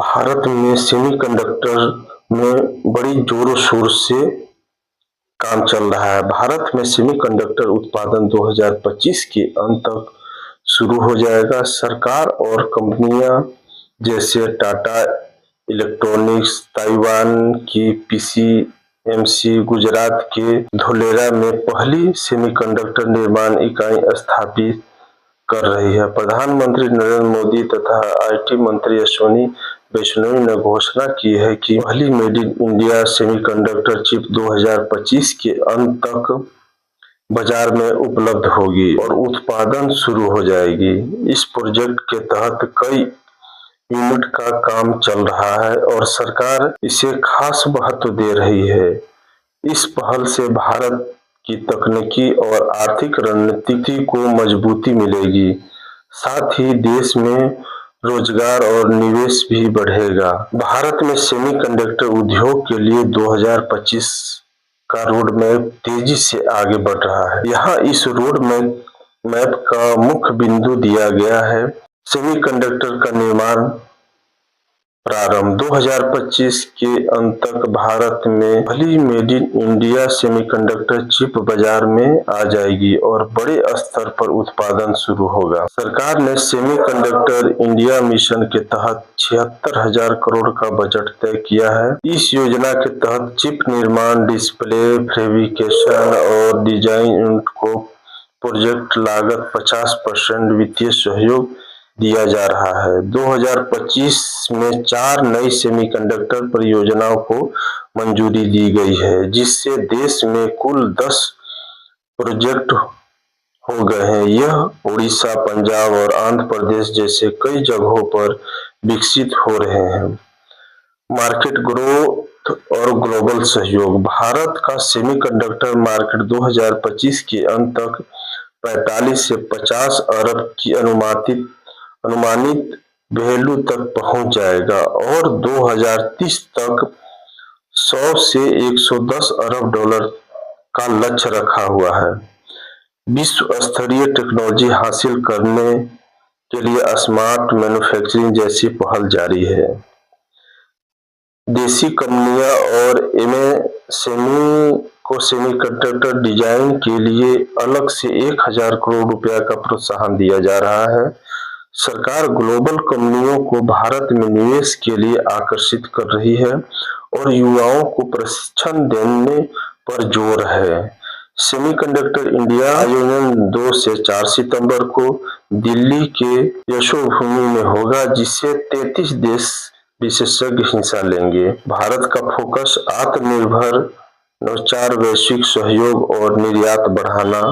भारत में सेमीकंडक्टर में बड़ी जोरों शोर से काम चल रहा है। भारत में सेमीकंडक्टर उत्पादन 2025 के अंत तक शुरू हो जाएगा। सरकार और कंपनियां जैसे टाटा इलेक्ट्रॉनिक्स, ताइवान की पीसीएमसी, गुजरात के धोलेरा में पहली सेमीकंडक्टर निर्माण इकाई स्थापित कर रही है। प्रधानमंत्री नरेंद्र मोदी तथा आईटी मंत्री अश्विनी वैष्णव ने घोषणा की है कि पहली made in India semiconductor chip 2025 के अंत तक बाजार में उपलब्ध होगी और उत्पादन शुरू हो जाएगी। इस प्रोजेक्ट के तहत कई यूनिट का काम चल रहा है और सरकार इसे खास महत्व दे रही है। इस पहल से भारत की तकनीकी और आर्थिक रणनीति को मजबूती मिलेगी, साथ ही देश में रोजगार और निवेश भी बढ़ेगा। भारत में सेमीकंडक्टर उद्योग के लिए 2025 का रोड मैप तेजी से आगे बढ़ रहा है। यहाँ इस रोड मैप का मुख्य बिंदु दिया गया है। सेमीकंडक्टर का निर्माण प्रारंभ 2025 के अंत तक भारत में पहली made in India semiconductor chip बाजार में आ जाएगी और बड़े स्तर पर उत्पादन शुरू होगा। सरकार ने सेमीकंडक्टर इंडिया मिशन के तहत 76,000 करोड़ का बजट तय किया है। इस योजना के तहत चिप निर्माण, डिस्प्ले, फैब्रिकेशन और डिजाइन यूनिट को प्रोजेक्ट लागत 50% वित्तीय सहयोग दिया जा रहा है। 2025 में 4 नई सेमीकंडक्टर परियोजनाओं को मंजूरी दी गई है, जिससे देश में कुल 10 प्रोजेक्ट हो गए हैं। यह उड़ीसा, पंजाब और आंध्र प्रदेश जैसे कई जगहों पर विकसित हो रहे हैं। मार्केट ग्रोथ और ग्लोबल सहयोग। भारत का सेमीकंडक्टर मार्केट 2025 के अंत तक 45 से 50 अरब की अनुमानित वैल्यू तक पहुंच जाएगा और 2030 तक 100 से 110 अरब डॉलर का लक्ष्य रखा हुआ है। विश्व स्तरीय टेक्नोलॉजी हासिल करने के लिए स्मार्ट मैन्युफैक्चरिंग जैसी पहल जारी है। देसी कंपनियां और एमएसएमई को सेमीकंडक्टर डिजाइन के लिए अलग से 1,000 करोड़ रुपया का प्रोत्साहन दिया जा रहा है। सरकार ग्लोबल कंपनियों को भारत में निवेश के लिए आकर्षित कर रही है और युवाओं को प्रशिक्षण देने पर जोर है। सेमीकंडक्टर इंडिया आयोजन 2 से 4 सितंबर को दिल्ली के यशोभूमि में होगा, जिससे 33 देश विशेषज्ञ हिस्सा लेंगे। भारत का फोकस आत्मनिर्भर, नवाचार, वैश्विक सहयोग और निर्यात बढ़ाना